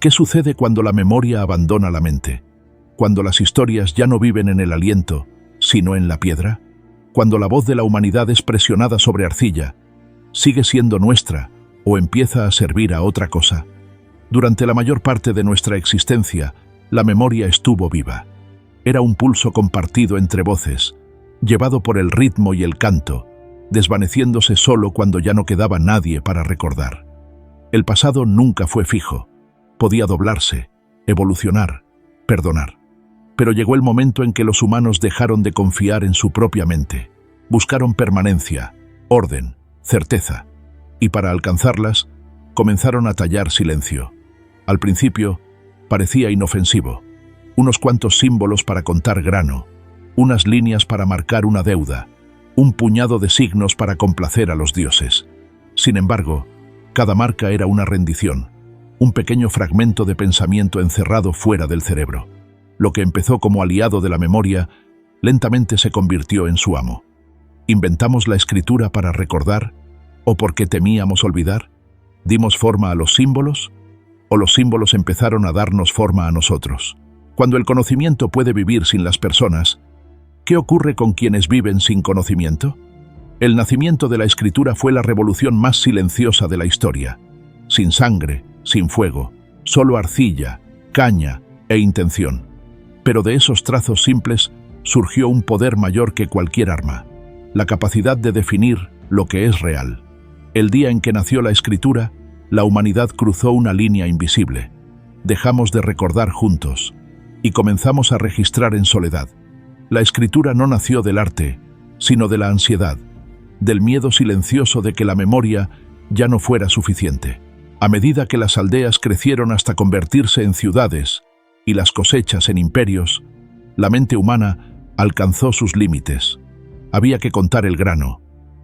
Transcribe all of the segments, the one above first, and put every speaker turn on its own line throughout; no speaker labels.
¿Qué sucede cuando la memoria abandona la mente? Cuando las historias ya no viven en el aliento, sino en la piedra. Cuando la voz de la humanidad es presionada sobre arcilla, ¿sigue siendo nuestra o empieza a servir a otra cosa? Durante la mayor parte de nuestra existencia, la memoria estuvo viva. Era un pulso compartido entre voces, llevado por el ritmo y el canto, desvaneciéndose solo cuando ya no quedaba nadie para recordar. El pasado nunca fue fijo. Podía doblarse, evolucionar, perdonar. Pero llegó el momento en que los humanos dejaron de confiar en su propia mente. Buscaron permanencia, orden, certeza. Y para alcanzarlas, comenzaron a tallar silencio. Al principio, parecía inofensivo. Unos cuantos símbolos para contar grano, unas líneas para marcar una deuda, un puñado de signos para complacer a los dioses. Sin embargo, cada marca era una rendición, un pequeño fragmento de pensamiento encerrado fuera del cerebro. Lo que empezó como aliado de la memoria, lentamente se convirtió en su amo. ¿Inventamos la escritura para recordar? ¿O porque temíamos olvidar? ¿Dimos forma a los símbolos? ¿O los símbolos empezaron a darnos forma a nosotros? Cuando el conocimiento puede vivir sin las personas, ¿qué ocurre con quienes viven sin conocimiento? El nacimiento de la escritura fue la revolución más silenciosa de la historia. Sin sangre, sin fuego, solo arcilla, caña e intención. Pero de esos trazos simples surgió un poder mayor que cualquier arma, la capacidad de definir lo que es real. El día en que nació la escritura, la humanidad cruzó una línea invisible. Dejamos de recordar juntos y comenzamos a registrar en soledad. La escritura no nació del arte, sino de la ansiedad, del miedo silencioso de que la memoria ya no fuera suficiente. A medida que las aldeas crecieron hasta convertirse en ciudades y las cosechas en imperios, la mente humana alcanzó sus límites. Había que contar el grano,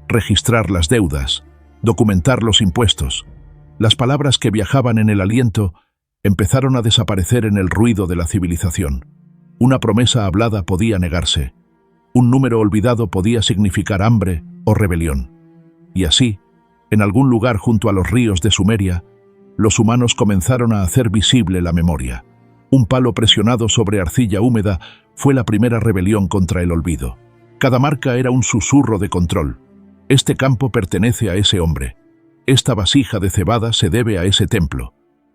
registrar las deudas, documentar los impuestos. Las palabras que viajaban en el aliento empezaron a desaparecer en el ruido de la civilización. Una promesa hablada podía negarse. Un número olvidado podía significar hambre o rebelión. Y así, en algún lugar junto a los ríos de Sumeria, los humanos comenzaron a hacer visible la memoria. Un palo presionado sobre arcilla húmeda fue la primera rebelión contra el olvido. Cada marca era un susurro de control. Este campo pertenece a ese hombre. Esta vasija de cebada se debe a ese templo.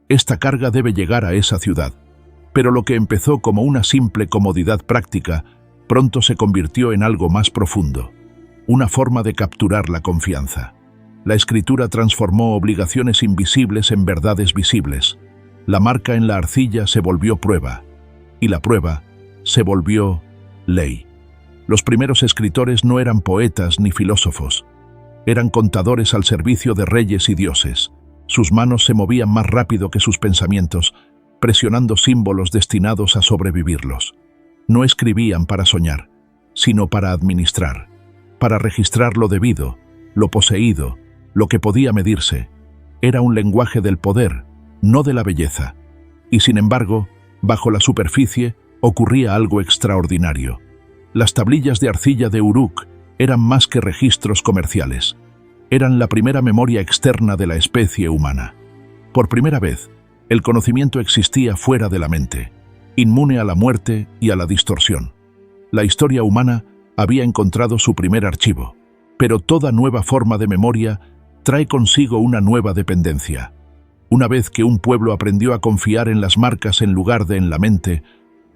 Esta carga debe llegar a esa ciudad. Pero lo que empezó como una simple comodidad práctica, pronto se convirtió en algo más profundo. Una forma de capturar la confianza. La escritura transformó obligaciones invisibles en verdades visibles. La marca en la arcilla se volvió prueba, y la prueba se volvió ley. Los primeros escritores no eran poetas ni filósofos. Eran contadores al servicio de reyes y dioses. Sus manos se movían más rápido que sus pensamientos, presionando símbolos destinados a sobrevivirlos. No escribían para soñar, sino para administrar, para registrar lo debido, lo poseído, lo que podía medirse. Era un lenguaje del poder, no de la belleza. Y sin embargo, bajo la superficie, ocurría algo extraordinario. Las tablillas de arcilla de Uruk eran más que registros comerciales. Eran la primera memoria externa de la especie humana. Por primera vez, el conocimiento existía fuera de la mente, inmune a la muerte y a la distorsión. La historia humana había encontrado su primer archivo, pero toda nueva forma de memoria trae consigo una nueva dependencia. Una vez que un pueblo aprendió a confiar en las marcas en lugar de en la mente,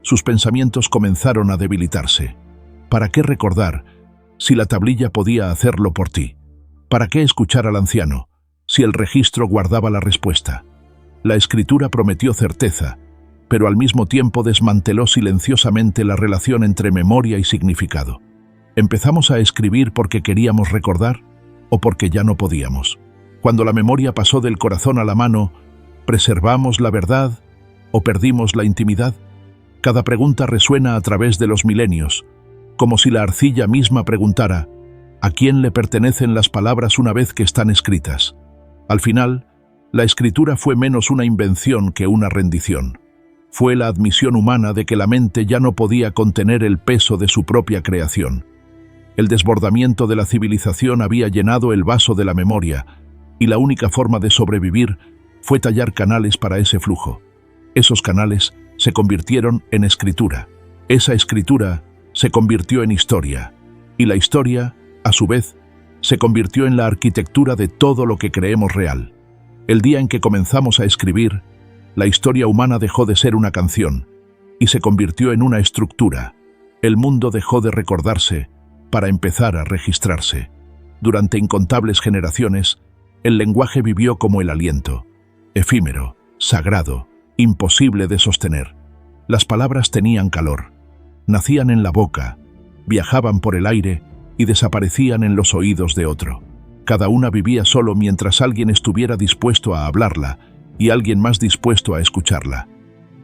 sus pensamientos comenzaron a debilitarse. ¿Para qué recordar si la tablilla podía hacerlo por ti? ¿Para qué escuchar al anciano si el registro guardaba la respuesta? La escritura prometió certeza, pero al mismo tiempo desmanteló silenciosamente la relación entre memoria y significado. ¿Empezamos a escribir porque queríamos recordar o porque ya no podíamos? Cuando la memoria pasó del corazón a la mano, ¿preservamos la verdad o perdimos la intimidad? Cada pregunta resuena a través de los milenios, como si la arcilla misma preguntara, ¿a quién le pertenecen las palabras una vez que están escritas? Al final, la escritura fue menos una invención que una rendición. Fue la admisión humana de que la mente ya no podía contener el peso de su propia creación. El desbordamiento de la civilización había llenado el vaso de la memoria, y la única forma de sobrevivir fue tallar canales para ese flujo. Esos canales se convirtieron en escritura. Esa escritura se convirtió en historia. Y la historia, a su vez, se convirtió en la arquitectura de todo lo que creemos real. El día en que comenzamos a escribir, la historia humana dejó de ser una canción y se convirtió en una estructura. El mundo dejó de recordarse para empezar a registrarse. Durante incontables generaciones, el lenguaje vivió como el aliento, efímero, sagrado, imposible de sostener. Las palabras tenían calor, nacían en la boca, viajaban por el aire y desaparecían en los oídos de otro. Cada una vivía solo mientras alguien estuviera dispuesto a hablarla y alguien más dispuesto a escucharla.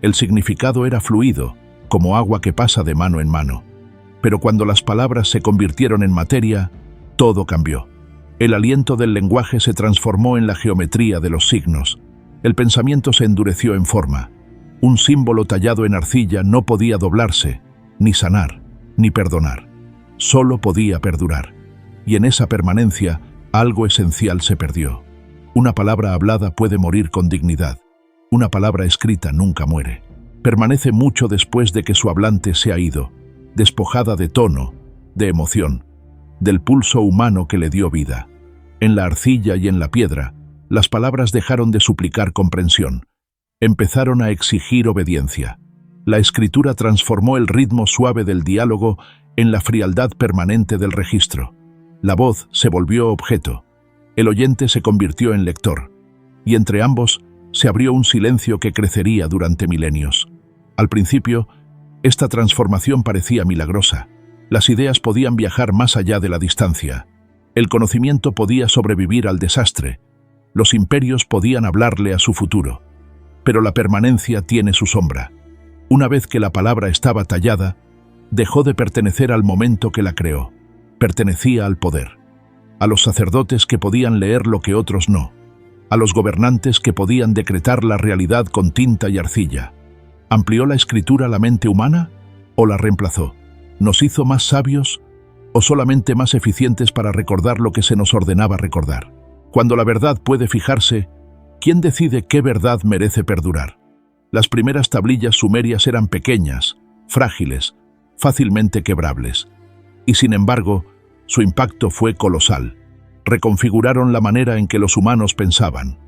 El significado era fluido, como agua que pasa de mano en mano. Pero cuando las palabras se convirtieron en materia, todo cambió. El aliento del lenguaje se transformó en la geometría de los signos. El pensamiento se endureció en forma. Un símbolo tallado en arcilla no podía doblarse, ni sanar, ni perdonar. Solo podía perdurar. Y en esa permanencia, algo esencial se perdió. Una palabra hablada puede morir con dignidad. Una palabra escrita nunca muere. Permanece mucho después de que su hablante se ha ido, despojada de tono, de emoción, del pulso humano que le dio vida. En la arcilla y en la piedra, las palabras dejaron de suplicar comprensión. Empezaron a exigir obediencia. La escritura transformó el ritmo suave del diálogo en la frialdad permanente del registro. La voz se volvió objeto. El oyente se convirtió en lector. Y entre ambos se abrió un silencio que crecería durante milenios. Al principio, esta transformación parecía milagrosa. Las ideas podían viajar más allá de la distancia. El conocimiento podía sobrevivir al desastre. Los imperios podían hablarle a su futuro. Pero la permanencia tiene su sombra. Una vez que la palabra estaba tallada, dejó de pertenecer al momento que la creó. Pertenecía al poder. A los sacerdotes que podían leer lo que otros no. A los gobernantes que podían decretar la realidad con tinta y arcilla. ¿Amplió la escritura la mente humana o la reemplazó? ¿Nos hizo más sabios o solamente más eficientes para recordar lo que se nos ordenaba recordar? Cuando la verdad puede fijarse, ¿quién decide qué verdad merece perdurar? Las primeras tablillas sumerias eran pequeñas, frágiles, fácilmente quebrables. Y sin embargo, su impacto fue colosal. Reconfiguraron la manera en que los humanos pensaban.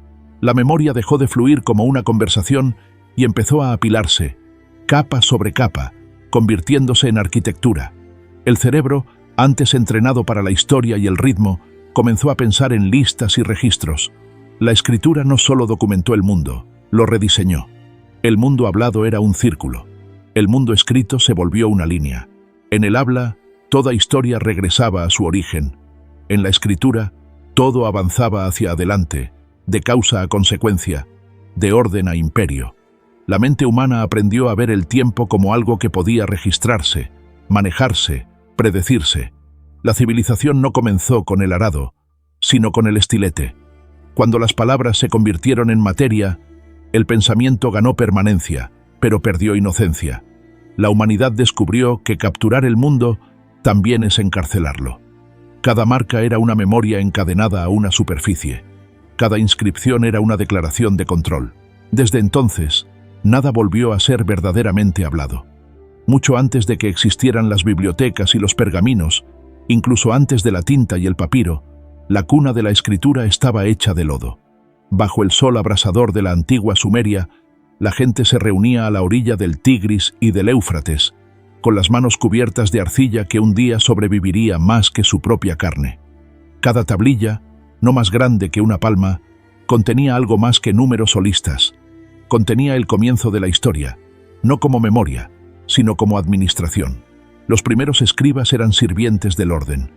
La memoria dejó de fluir como una conversación y empezó a apilarse, capa sobre capa, convirtiéndose en arquitectura. El cerebro, antes entrenado para la historia y el ritmo, comenzó a pensar en listas y registros. La escritura no solo documentó el mundo, lo rediseñó. El mundo hablado era un círculo. El mundo escrito se volvió una línea. En el habla, toda historia regresaba a su origen. En la escritura, todo avanzaba hacia adelante, de causa a consecuencia, de orden a imperio. La mente humana aprendió a ver el tiempo como algo que podía registrarse, manejarse, predecirse. La civilización no comenzó con el arado, sino con el estilete. Cuando las palabras se convirtieron en materia, el pensamiento ganó permanencia, pero perdió inocencia. La humanidad descubrió que capturar el mundo también es encarcelarlo. Cada marca era una memoria encadenada a una superficie. Cada inscripción era una declaración de control. Desde entonces, nada volvió a ser verdaderamente hablado. Mucho antes de que existieran las bibliotecas y los pergaminos, incluso antes de la tinta y el papiro, la cuna de la escritura estaba hecha de lodo. Bajo el sol abrasador de la antigua Sumeria, la gente se reunía a la orilla del Tigris y del Éufrates, con las manos cubiertas de arcilla que un día sobreviviría más que su propia carne. Cada tablilla, no más grande que una palma, contenía algo más que números o listas. Contenía el comienzo de la historia, no como memoria, sino como administración. Los primeros escribas eran sirvientes del orden.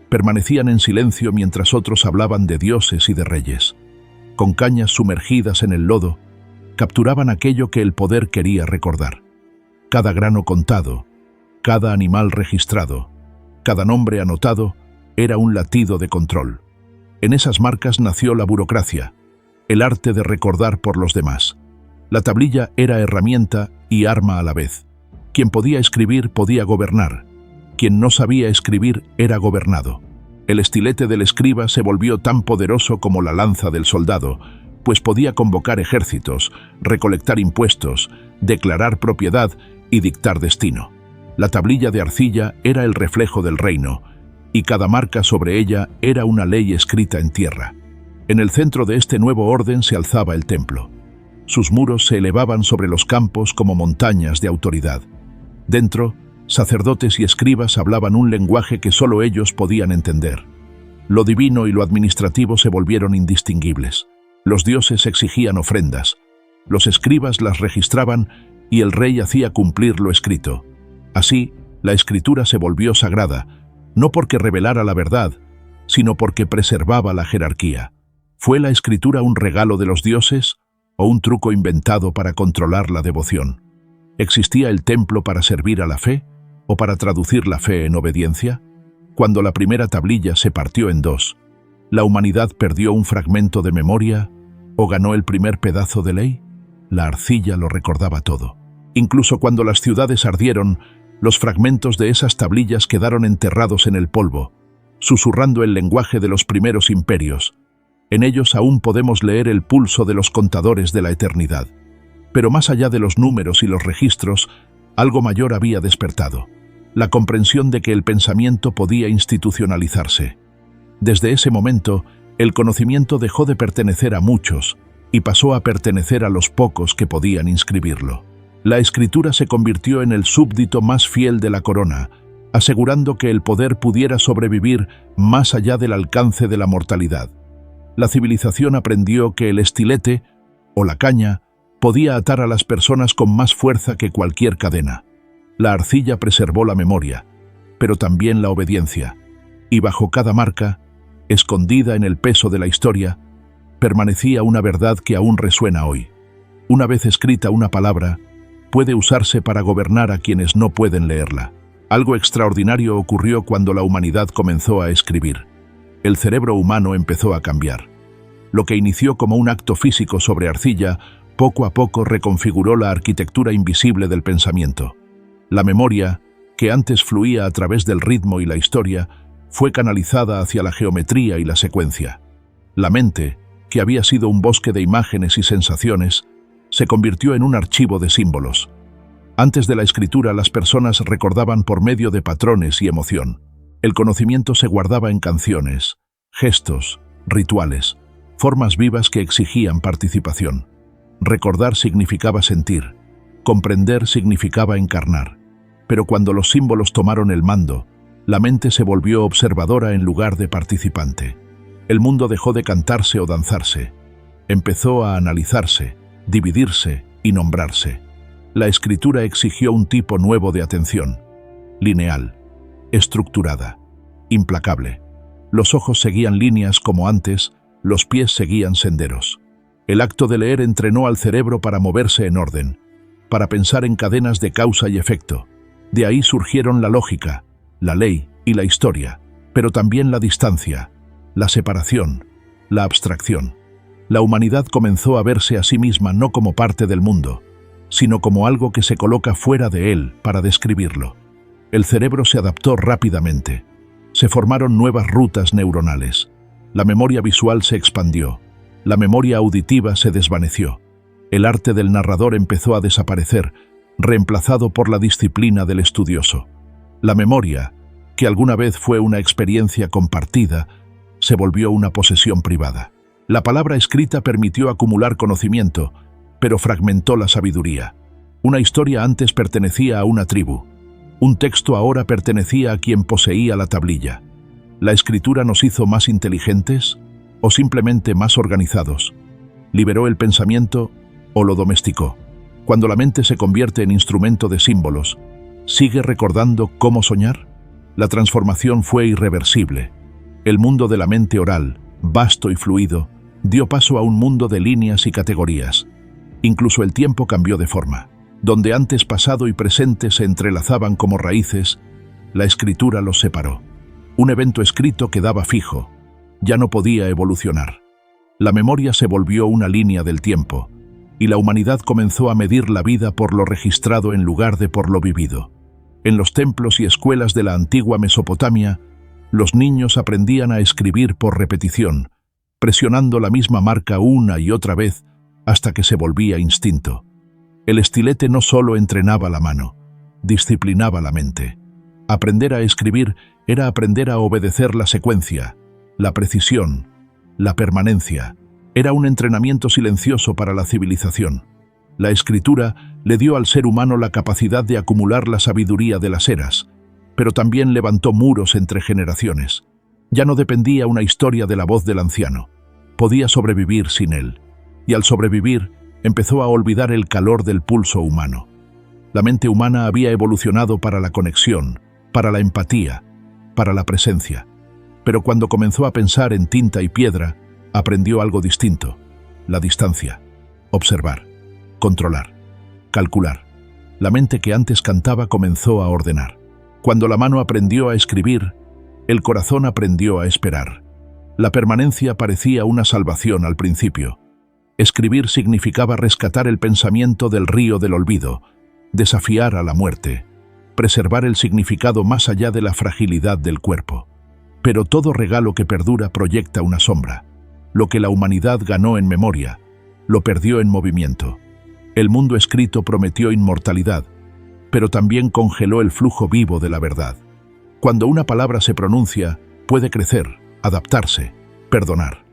Permanecían en silencio mientras otros hablaban de dioses y de reyes. Con cañas sumergidas en el lodo, capturaban aquello que el poder quería recordar. Cada grano contado, cada animal registrado, cada nombre anotado, era un latido de control. En esas marcas nació la burocracia, el arte de recordar por los demás. La tablilla era herramienta y arma a la vez. Quien podía escribir podía gobernar. Quien no sabía escribir era gobernado. El estilete del escriba se volvió tan poderoso como la lanza del soldado, pues podía convocar ejércitos, recolectar impuestos, declarar propiedad y dictar destino. La tablilla de arcilla era el reflejo del reino, y cada marca sobre ella era una ley escrita en tierra. En el centro de este nuevo orden se alzaba el templo. Sus muros se elevaban sobre los campos como montañas de autoridad. Dentro, sacerdotes y escribas hablaban un lenguaje que solo ellos podían entender. Lo divino y lo administrativo se volvieron indistinguibles. Los dioses exigían ofrendas, los escribas las registraban y el rey hacía cumplir lo escrito. Así, la escritura se volvió sagrada, no porque revelara la verdad, sino porque preservaba la jerarquía. ¿Fue la escritura un regalo de los dioses o un truco inventado para controlar la devoción? ¿Existía el templo para servir a la fe o para traducir la fe en obediencia? Cuando la primera tablilla se partió en dos, ¿la humanidad perdió un fragmento de memoria o ganó el primer pedazo de ley? La arcilla lo recordaba todo. Incluso cuando las ciudades ardieron, los fragmentos de esas tablillas quedaron enterrados en el polvo, susurrando el lenguaje de los primeros imperios. En ellos aún podemos leer el pulso de los contadores de la eternidad. Pero más allá de los números y los registros, algo mayor había despertado: la comprensión de que el pensamiento podía institucionalizarse. Desde ese momento, el conocimiento dejó de pertenecer a muchos y pasó a pertenecer a los pocos que podían inscribirlo. La escritura se convirtió en el súbdito más fiel de la corona, asegurando que el poder pudiera sobrevivir más allá del alcance de la mortalidad. La civilización aprendió que el estilete, o la caña, podía atar a las personas con más fuerza que cualquier cadena. La arcilla preservó la memoria, pero también la obediencia, y bajo cada marca, escondida en el peso de la historia, permanecía una verdad que aún resuena hoy. Una vez escrita una palabra, puede usarse para gobernar a quienes no pueden leerla. Algo extraordinario ocurrió cuando la humanidad comenzó a escribir. El cerebro humano empezó a cambiar. Lo que inició como un acto físico sobre arcilla, poco a poco reconfiguró la arquitectura invisible del pensamiento. La memoria, que antes fluía a través del ritmo y la historia, fue canalizada hacia la geometría y la secuencia. La mente, que había sido un bosque de imágenes y sensaciones, se convirtió en un archivo de símbolos. Antes de la escritura, las personas recordaban por medio de patrones y emoción. El conocimiento se guardaba en canciones, gestos, rituales, formas vivas que exigían participación. Recordar significaba sentir, comprender significaba encarnar. Pero cuando los símbolos tomaron el mando, la mente se volvió observadora en lugar de participante. El mundo dejó de cantarse o danzarse. Empezó a analizarse, dividirse y nombrarse. La escritura exigió un tipo nuevo de atención: lineal, estructurada, implacable. Los ojos seguían líneas como antes, los pies seguían senderos. El acto de leer entrenó al cerebro para moverse en orden, para pensar en cadenas de causa y efecto. De ahí surgieron la lógica, la ley y la historia, pero también la distancia, la separación, la abstracción. La humanidad comenzó a verse a sí misma no como parte del mundo, sino como algo que se coloca fuera de él para describirlo. El cerebro se adaptó rápidamente. Se formaron nuevas rutas neuronales. La memoria visual se expandió. La memoria auditiva se desvaneció. El arte del narrador empezó a desaparecer, reemplazado por la disciplina del estudioso. La memoria, que alguna vez fue una experiencia compartida, se volvió una posesión privada. La palabra escrita permitió acumular conocimiento, pero fragmentó la sabiduría. Una historia antes pertenecía a una tribu. Un texto ahora pertenecía a quien poseía la tablilla. ¿La escritura nos hizo más inteligentes o simplemente más organizados? ¿Liberó el pensamiento o lo domesticó? Cuando la mente se convierte en instrumento de símbolos, ¿sigue recordando cómo soñar? La transformación fue irreversible. El mundo de la mente oral, vasto y fluido, dio paso a un mundo de líneas y categorías. Incluso el tiempo cambió de forma. Donde antes pasado y presente se entrelazaban como raíces, la escritura los separó. Un evento escrito quedaba fijo, ya no podía evolucionar. La memoria se volvió una línea del tiempo, y la humanidad comenzó a medir la vida por lo registrado en lugar de por lo vivido. En los templos y escuelas de la antigua Mesopotamia, los niños aprendían a escribir por repetición, presionando la misma marca una y otra vez hasta que se volvía instinto. El estilete no solo entrenaba la mano, disciplinaba la mente. Aprender a escribir era aprender a obedecer la secuencia, la precisión, la permanencia. Era un entrenamiento silencioso para la civilización. La escritura le dio al ser humano la capacidad de acumular la sabiduría de las eras, pero también levantó muros entre generaciones. Ya no dependía una historia de la voz del anciano. Podía sobrevivir sin él. Y al sobrevivir, empezó a olvidar el calor del pulso humano. La mente humana había evolucionado para la conexión, para la empatía, para la presencia. Pero cuando comenzó a pensar en tinta y piedra, aprendió algo distinto: la distancia, observar, controlar, calcular. La mente que antes cantaba comenzó a ordenar. Cuando la mano aprendió a escribir, el corazón aprendió a esperar. La permanencia parecía una salvación al principio. Escribir significaba rescatar el pensamiento del río del olvido, desafiar a la muerte, preservar el significado más allá de la fragilidad del cuerpo. Pero todo regalo que perdura proyecta una sombra. Lo que la humanidad ganó en memoria, lo perdió en movimiento. El mundo escrito prometió inmortalidad, pero también congeló el flujo vivo de la verdad. Cuando una palabra se pronuncia, puede crecer, adaptarse, perdonar.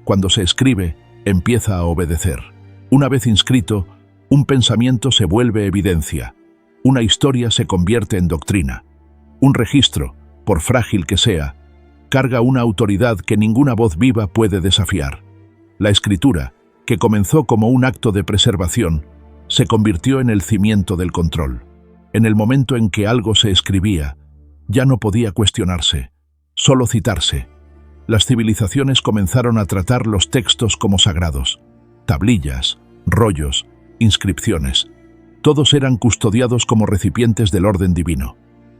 Cuando se escribe, empieza a obedecer. Una vez inscrito, un pensamiento se vuelve evidencia. Una historia se convierte en doctrina. Un registro, por frágil que sea, carga una autoridad que ninguna voz viva puede desafiar. La escritura, que comenzó como un acto de preservación, se convirtió en el cimiento del control. En el momento en que algo se escribía, ya no podía cuestionarse, solo citarse. Las civilizaciones comenzaron a tratar los textos como sagrados. Tablillas, rollos, inscripciones. Todos eran custodiados como recipientes del orden divino.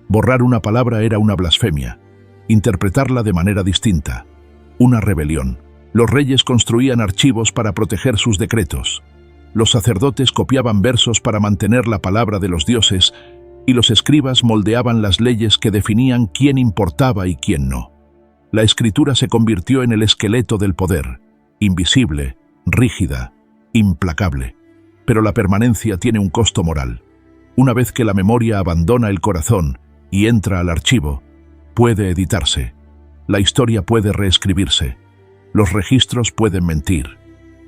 Borrar una palabra era una blasfemia. Interpretarla de manera distinta, una rebelión. Los reyes construían archivos para proteger sus decretos. Los sacerdotes copiaban versos para mantener la palabra de los dioses, y los escribas moldeaban las leyes que definían quién importaba y quién no. La escritura se convirtió en el esqueleto del poder, invisible, rígida, implacable. Pero la permanencia tiene un costo moral. Una vez que la memoria abandona el corazón y entra al archivo, puede editarse. La historia puede reescribirse. Los registros pueden mentir.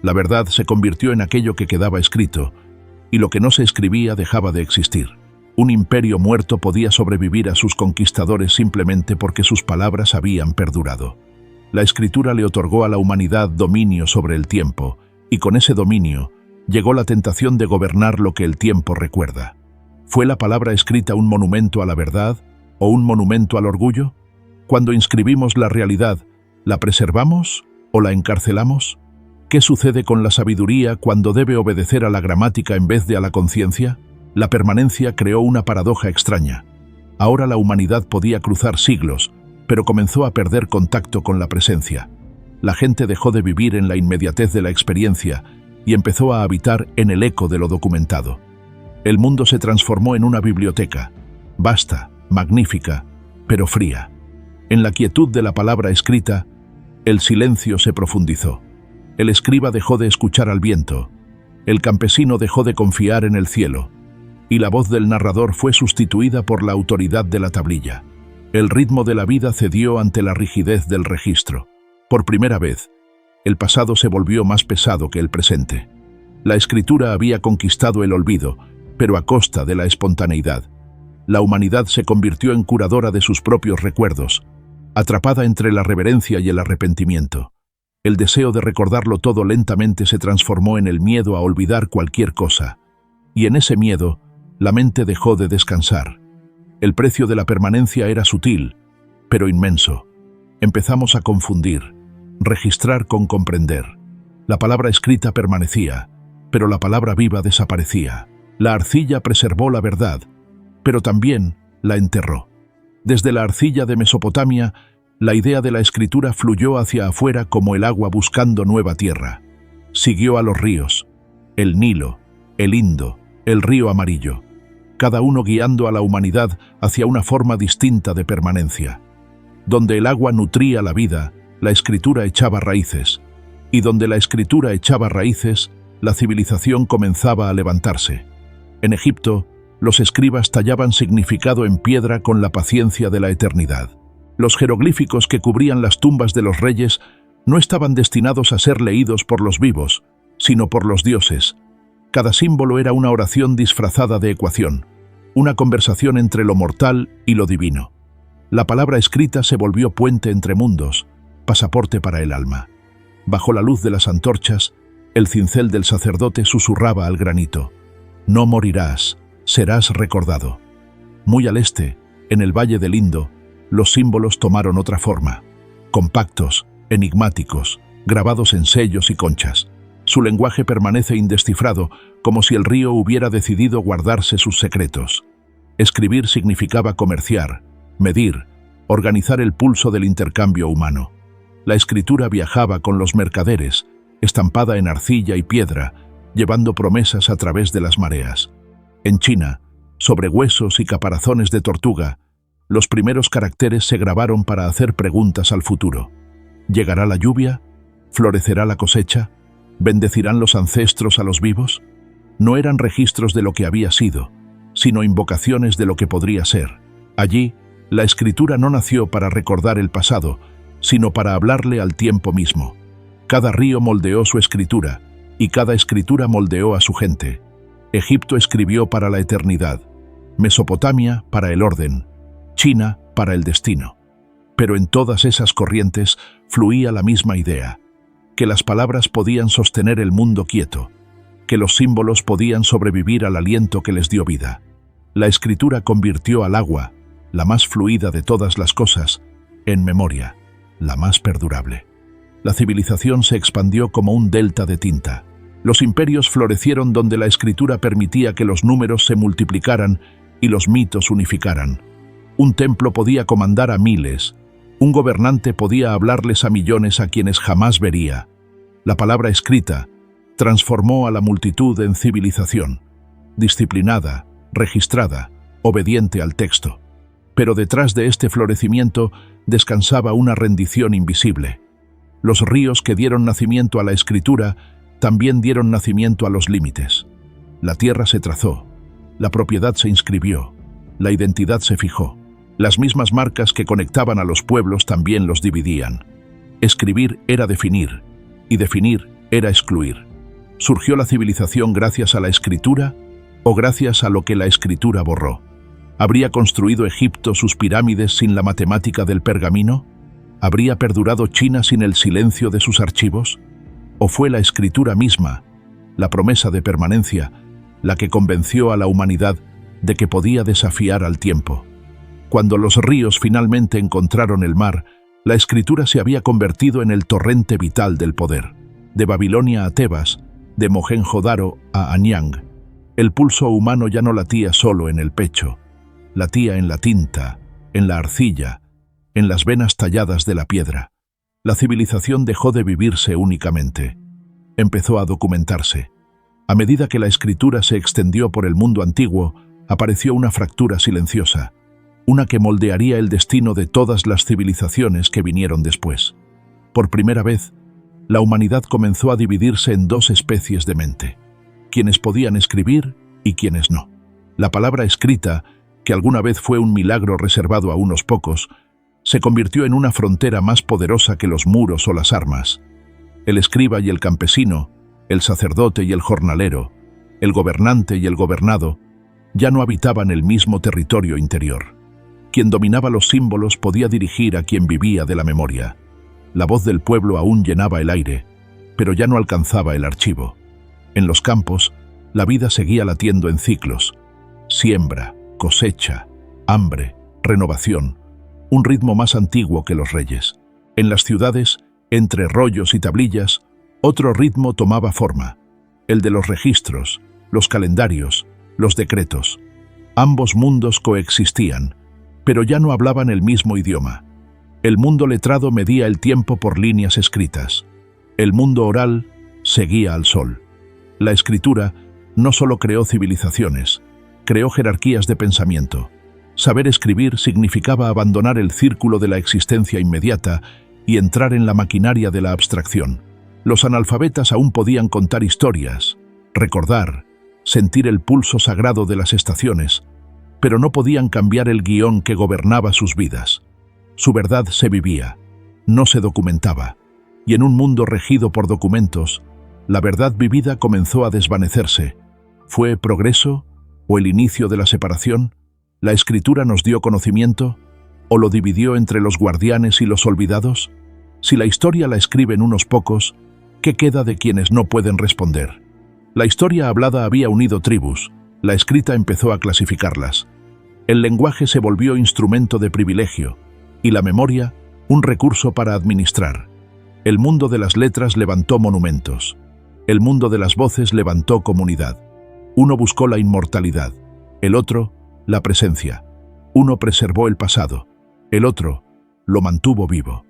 La verdad se convirtió en aquello que quedaba escrito, y lo que no se escribía dejaba de existir. Un imperio muerto podía sobrevivir a sus conquistadores simplemente porque sus palabras habían perdurado. La escritura le otorgó a la humanidad dominio sobre el tiempo, y con ese dominio llegó la tentación de gobernar lo que el tiempo recuerda. ¿Fue la palabra escrita un monumento a la verdad o un monumento al orgullo? Cuando inscribimos la realidad, ¿la preservamos o la encarcelamos? ¿Qué sucede con la sabiduría cuando debe obedecer a la gramática en vez de a la conciencia? La permanencia creó una paradoja extraña. Ahora la humanidad podía cruzar siglos, pero comenzó a perder contacto con la presencia. La gente dejó de vivir en la inmediatez de la experiencia y empezó a habitar en el eco de lo documentado. El mundo se transformó en una biblioteca, vasta, magnífica, pero fría. En la quietud de la palabra escrita, el silencio se profundizó. El escriba dejó de escuchar al viento, el campesino dejó de confiar en el cielo, y la voz del narrador fue sustituida por la autoridad de la tablilla. El ritmo de la vida cedió ante la rigidez del registro. Por primera vez, el pasado se volvió más pesado que el presente. La escritura había conquistado el olvido, pero a costa de la espontaneidad. La humanidad se convirtió en curadora de sus propios recuerdos, atrapada entre la reverencia y el arrepentimiento. El deseo de recordarlo todo lentamente se transformó en el miedo a olvidar cualquier cosa. Y en ese miedo, la mente dejó de descansar. El precio de la permanencia era sutil, pero inmenso. Empezamos a confundir, registrar con comprender. La palabra escrita permanecía, pero la palabra viva desaparecía. La arcilla preservó la verdad, pero también la enterró. Desde la arcilla de Mesopotamia, la idea de la escritura fluyó hacia afuera como el agua buscando nueva tierra. Siguió a los ríos, el Nilo, el Indo, el río Amarillo, cada uno guiando a la humanidad hacia una forma distinta de permanencia. Donde el agua nutría la vida, la escritura echaba raíces, y donde la escritura echaba raíces, la civilización comenzaba a levantarse. En Egipto, los escribas tallaban significado en piedra con la paciencia de la eternidad. Los jeroglíficos que cubrían las tumbas de los reyes no estaban destinados a ser leídos por los vivos, sino por los dioses. Cada símbolo era una oración disfrazada de ecuación, una conversación entre lo mortal y lo divino. La palabra escrita se volvió puente entre mundos, pasaporte para el alma. Bajo la luz de las antorchas, el cincel del sacerdote susurraba al granito: «No morirás, serás recordado». Muy al este, en el Valle del Indo, los símbolos tomaron otra forma, compactos, enigmáticos, grabados en sellos y conchas. Su lenguaje permanece indescifrado, como si el río hubiera decidido guardarse sus secretos. Escribir significaba comerciar, medir, organizar el pulso del intercambio humano. La escritura viajaba con los mercaderes, estampada en arcilla y piedra, llevando promesas a través de las mareas. En China, sobre huesos y caparazones de tortuga, los primeros caracteres se grabaron para hacer preguntas al futuro. ¿Llegará la lluvia? ¿Florecerá la cosecha? ¿Bendecirán los ancestros a los vivos? No eran registros de lo que había sido, sino invocaciones de lo que podría ser. Allí, la escritura no nació para recordar el pasado, sino para hablarle al tiempo mismo. Cada río moldeó su escritura, y cada escritura moldeó a su gente. Egipto escribió para la eternidad, Mesopotamia para el orden, China para el destino. Pero en todas esas corrientes fluía la misma idea: que las palabras podían sostener el mundo quieto, que los símbolos podían sobrevivir al aliento que les dio vida. La escritura convirtió al agua, la más fluida de todas las cosas, en memoria, la más perdurable. La civilización se expandió como un delta de tinta. Los imperios florecieron donde la escritura permitía que los números se multiplicaran y los mitos unificaran. Un templo podía comandar a miles, un gobernante podía hablarles a millones a quienes jamás vería. La palabra escrita transformó a la multitud en civilización, disciplinada, registrada, obediente al texto. Pero detrás de este florecimiento descansaba una rendición invisible. Los ríos que dieron nacimiento a la escritura también dieron nacimiento a los límites. La tierra se trazó, la propiedad se inscribió, la identidad se fijó. Las mismas marcas que conectaban a los pueblos también los dividían. Escribir era definir, y definir era excluir. ¿Surgió la civilización gracias a la escritura o gracias a lo que la escritura borró? ¿Habría construido Egipto sus pirámides sin la matemática del pergamino? ¿Habría perdurado China sin el silencio de sus archivos? ¿O fue la escritura misma, la promesa de permanencia, la que convenció a la humanidad de que podía desafiar al tiempo? Cuando los ríos finalmente encontraron el mar, la escritura se había convertido en el torrente vital del poder. De Babilonia a Tebas, de Mohenjo-Daro a Anyang, el pulso humano ya no latía solo en el pecho, latía en la tinta, en la arcilla, en las venas talladas de la piedra. La civilización dejó de vivirse únicamente. Empezó a documentarse. A medida que la escritura se extendió por el mundo antiguo, apareció una fractura silenciosa, una que moldearía el destino de todas las civilizaciones que vinieron después. Por primera vez, la humanidad comenzó a dividirse en dos especies de mente: quienes podían escribir y quienes no. La palabra escrita, que alguna vez fue un milagro reservado a unos pocos, se convirtió en una frontera más poderosa que los muros o las armas. El escriba y el campesino, el sacerdote y el jornalero, el gobernante y el gobernado, ya no habitaban el mismo territorio interior. Quien dominaba los símbolos podía dirigir a quien vivía de la memoria. La voz del pueblo aún llenaba el aire, pero ya no alcanzaba el archivo. En los campos, la vida seguía latiendo en ciclos: siembra, cosecha, hambre, renovación, un ritmo más antiguo que los reyes. En las ciudades, entre rollos y tablillas, otro ritmo tomaba forma: el de los registros, los calendarios, los decretos. Ambos mundos coexistían, pero ya no hablaban el mismo idioma. El mundo letrado medía el tiempo por líneas escritas. El mundo oral seguía al sol. La escritura no solo creó civilizaciones, creó jerarquías de pensamiento. Saber escribir significaba abandonar el círculo de la existencia inmediata y entrar en la maquinaria de la abstracción. Los analfabetas aún podían contar historias, recordar, sentir el pulso sagrado de las estaciones, pero no podían cambiar el guión que gobernaba sus vidas. Su verdad se vivía, no se documentaba, y en un mundo regido por documentos, la verdad vivida comenzó a desvanecerse. ¿Fue progreso o el inicio de la separación? ¿La escritura nos dio conocimiento o lo dividió entre los guardianes y los olvidados? Si la historia la escriben unos pocos, ¿qué queda de quienes no pueden responder? La historia hablada había unido tribus, la escrita empezó a clasificarlas. El lenguaje se volvió instrumento de privilegio y la memoria un recurso para administrar. El mundo de las letras levantó monumentos. El mundo de las voces levantó comunidad. Uno buscó la inmortalidad, el otro, la presencia. Uno preservó el pasado, el otro, lo mantuvo vivo.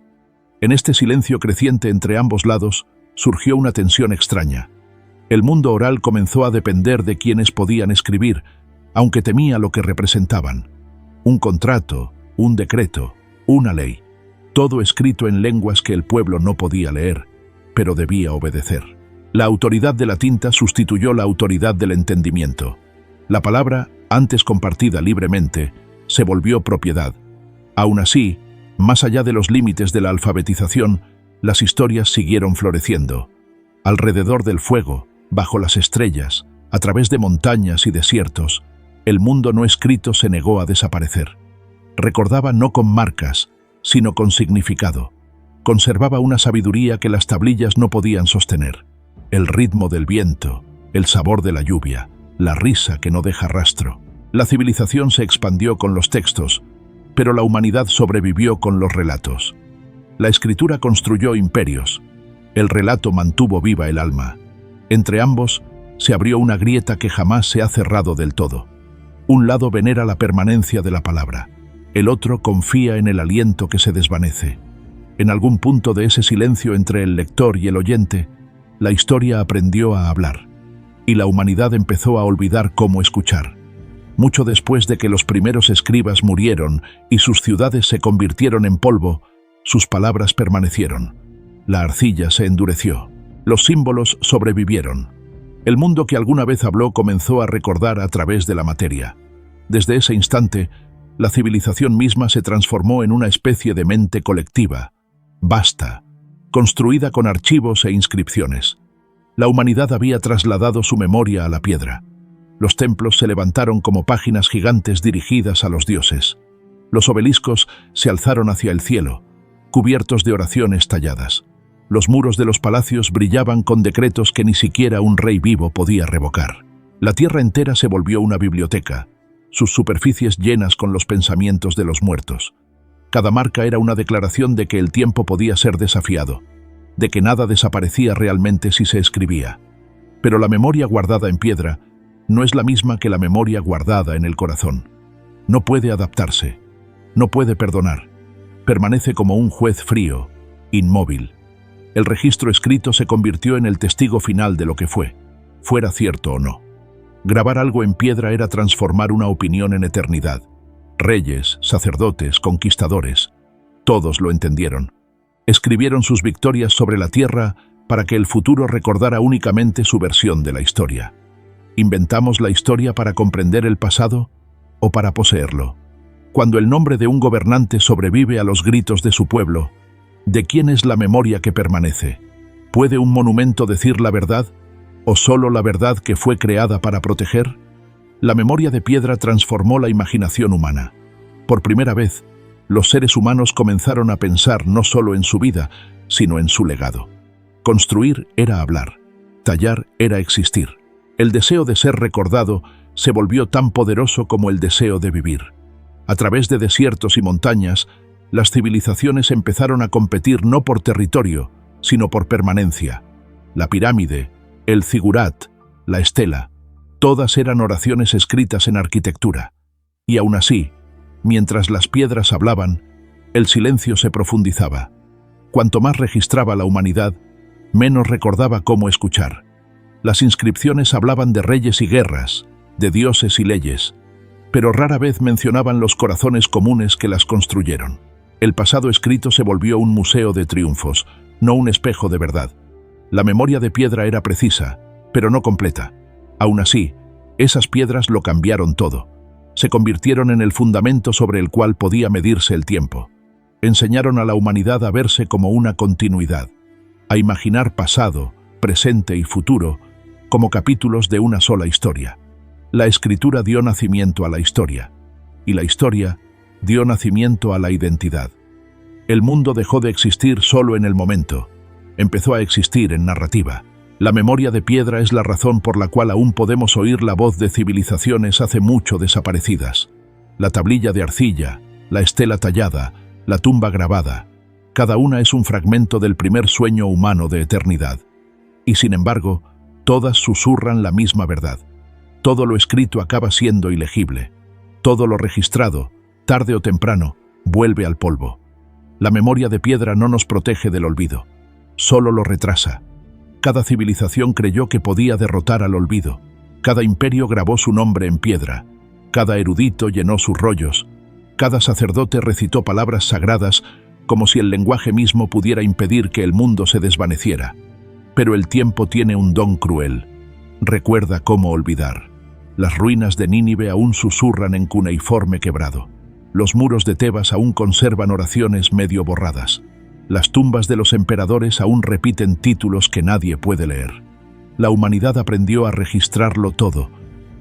En este silencio creciente entre ambos lados, surgió una tensión extraña. El mundo oral comenzó a depender de quienes podían escribir, aunque temía lo que representaban. Un contrato, un decreto, una ley, todo escrito en lenguas que el pueblo no podía leer, pero debía obedecer. La autoridad de la tinta sustituyó la autoridad del entendimiento. La palabra, antes compartida libremente, se volvió propiedad. Aún así, más allá de los límites de la alfabetización, las historias siguieron floreciendo. Alrededor del fuego, bajo las estrellas, a través de montañas y desiertos, el mundo no escrito se negó a desaparecer. Recordaba no con marcas, sino con significado. Conservaba una sabiduría que las tablillas no podían sostener. El ritmo del viento, el sabor de la lluvia, la risa que no deja rastro. La civilización se expandió con los textos, pero la humanidad sobrevivió con los relatos. La escritura construyó imperios. El relato mantuvo viva el alma. Entre ambos se abrió una grieta que jamás se ha cerrado del todo. Un lado venera la permanencia de la palabra. El otro confía en el aliento que se desvanece. En algún punto de ese silencio entre el lector y el oyente, la historia aprendió a hablar, y la humanidad empezó a olvidar cómo escuchar. Mucho después de que los primeros escribas murieron y sus ciudades se convirtieron en polvo, sus palabras permanecieron. La arcilla se endureció. Los símbolos sobrevivieron. El mundo que alguna vez habló comenzó a recordar a través de la materia. Desde ese instante, la civilización misma se transformó en una especie de mente colectiva, vasta, construida con archivos e inscripciones. La humanidad había trasladado su memoria a la piedra. Los templos se levantaron como páginas gigantes dirigidas a los dioses. Los obeliscos se alzaron hacia el cielo, cubiertos de oraciones talladas. Los muros de los palacios brillaban con decretos que ni siquiera un rey vivo podía revocar. La tierra entera se volvió una biblioteca, sus superficies llenas con los pensamientos de los muertos. Cada marca era una declaración de que el tiempo podía ser desafiado, de que nada desaparecía realmente si se escribía. Pero la memoria guardada en piedra no es la misma que la memoria guardada en el corazón. No puede adaptarse, no puede perdonar. Permanece como un juez frío, inmóvil. El registro escrito se convirtió en el testigo final de lo que fue, fuera cierto o no. Grabar algo en piedra era transformar una opinión en eternidad. Reyes, sacerdotes, conquistadores, todos lo entendieron. Escribieron sus victorias sobre la tierra para que el futuro recordara únicamente su versión de la historia. ¿Inventamos la historia para comprender el pasado o para poseerlo? Cuando el nombre de un gobernante sobrevive a los gritos de su pueblo, ¿de quién es la memoria que permanece? ¿Puede un monumento decir la verdad o solo la verdad que fue creada para proteger? La memoria de piedra transformó la imaginación humana. Por primera vez, los seres humanos comenzaron a pensar no solo en su vida, sino en su legado. Construir era hablar, tallar era existir. El deseo de ser recordado se volvió tan poderoso como el deseo de vivir. A través de desiertos y montañas, las civilizaciones empezaron a competir no por territorio, sino por permanencia. La pirámide, el zigurat, la estela, todas eran oraciones escritas en arquitectura. Y aún así, mientras las piedras hablaban, el silencio se profundizaba. Cuanto más registraba la humanidad, menos recordaba cómo escuchar. Las inscripciones hablaban de reyes y guerras, de dioses y leyes, pero rara vez mencionaban los corazones comunes que las construyeron. El pasado escrito se volvió un museo de triunfos, no un espejo de verdad. La memoria de piedra era precisa, pero no completa. Aún así, esas piedras lo cambiaron todo. Se convirtieron en el fundamento sobre el cual podía medirse el tiempo. Enseñaron a la humanidad a verse como una continuidad, a imaginar pasado, presente y futuro como capítulos de una sola historia. La escritura dio nacimiento a la historia, y la historia dio nacimiento a la identidad. El mundo dejó de existir solo en el momento, empezó a existir en narrativa. La memoria de piedra es la razón por la cual aún podemos oír la voz de civilizaciones hace mucho desaparecidas. La tablilla de arcilla, la estela tallada, la tumba grabada, cada una es un fragmento del primer sueño humano de eternidad. Y sin embargo, todas susurran la misma verdad. Todo lo escrito acaba siendo ilegible. Todo lo registrado, tarde o temprano, vuelve al polvo. La memoria de piedra no nos protege del olvido, solo lo retrasa. Cada civilización creyó que podía derrotar al olvido. Cada imperio grabó su nombre en piedra. Cada erudito llenó sus rollos. Cada sacerdote recitó palabras sagradas como si el lenguaje mismo pudiera impedir que el mundo se desvaneciera. Pero el tiempo tiene un don cruel. Recuerda cómo olvidar. Las ruinas de Nínive aún susurran en cuneiforme quebrado. Los muros de Tebas aún conservan oraciones medio borradas. Las tumbas de los emperadores aún repiten títulos que nadie puede leer. La humanidad aprendió a registrarlo todo,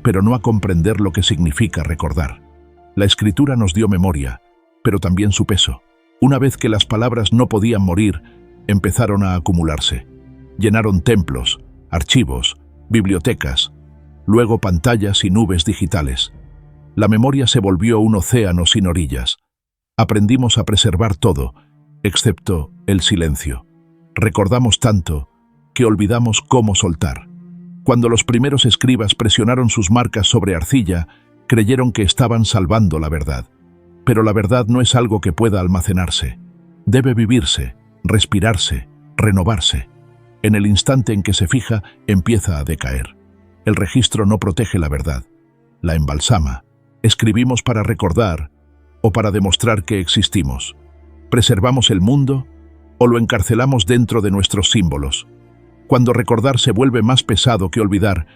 pero no a comprender lo que significa recordar. La escritura nos dio memoria, pero también su peso. Una vez que las palabras no podían morir, empezaron a acumularse. Llenaron templos, archivos, bibliotecas, luego pantallas y nubes digitales. La memoria se volvió un océano sin orillas. Aprendimos a preservar todo, excepto el silencio. Recordamos tanto que olvidamos cómo soltar. Cuando los primeros escribas presionaron sus marcas sobre arcilla, creyeron que estaban salvando la verdad. Pero la verdad no es algo que pueda almacenarse. Debe vivirse, respirarse, renovarse. En el instante en que se fija, empieza a decaer. El registro no protege la verdad, la embalsama. Escribimos para recordar o para demostrar que existimos. ¿Preservamos el mundo o lo encarcelamos dentro de nuestros símbolos? Cuando recordar se vuelve más pesado que olvidar,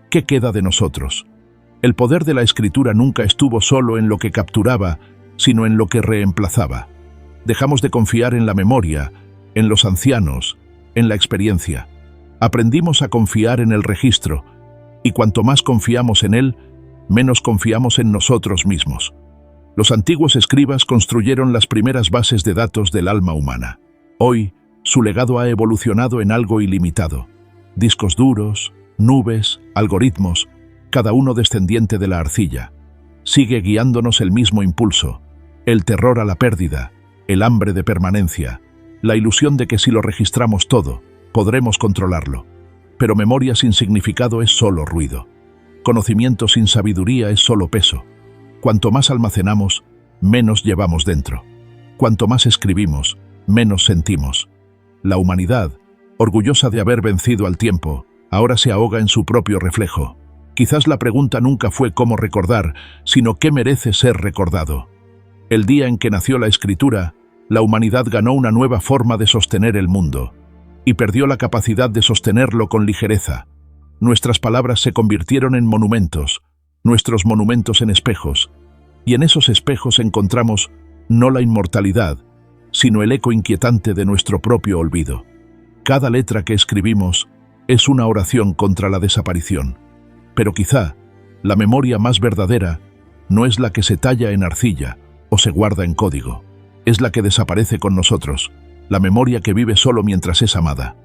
¿qué queda de nosotros? El poder de la escritura nunca estuvo solo en lo que capturaba, sino en lo que reemplazaba. Dejamos de confiar en la memoria, en los ancianos, en la experiencia. Aprendimos a confiar en el registro, y cuanto más confiamos en él, menos confiamos en nosotros mismos. Los antiguos escribas construyeron las primeras bases de datos del alma humana. Hoy, su legado ha evolucionado en algo ilimitado. Discos duros, nubes, algoritmos, cada uno descendiente de la arcilla. Sigue guiándonos el mismo impulso, el terror a la pérdida, el hambre de permanencia, la ilusión de que si lo registramos todo, podremos controlarlo. Pero memoria sin significado es solo ruido. Conocimiento sin sabiduría es solo peso. Cuanto más almacenamos, menos llevamos dentro. Cuanto más escribimos, menos sentimos. La humanidad, orgullosa de haber vencido al tiempo, ahora se ahoga en su propio reflejo. Quizás la pregunta nunca fue cómo recordar, sino qué merece ser recordado. El día en que nació la escritura, la humanidad ganó una nueva forma de sostener el mundo, y perdió la capacidad de sostenerlo con ligereza. Nuestras palabras se convirtieron en monumentos, nuestros monumentos en espejos, y en esos espejos encontramos no la inmortalidad, sino el eco inquietante de nuestro propio olvido. Cada letra que escribimos es una oración contra la desaparición. Pero quizá la memoria más verdadera no es la que se talla en arcilla o se guarda en código. Es la que desaparece con nosotros, la memoria que vive solo mientras es amada.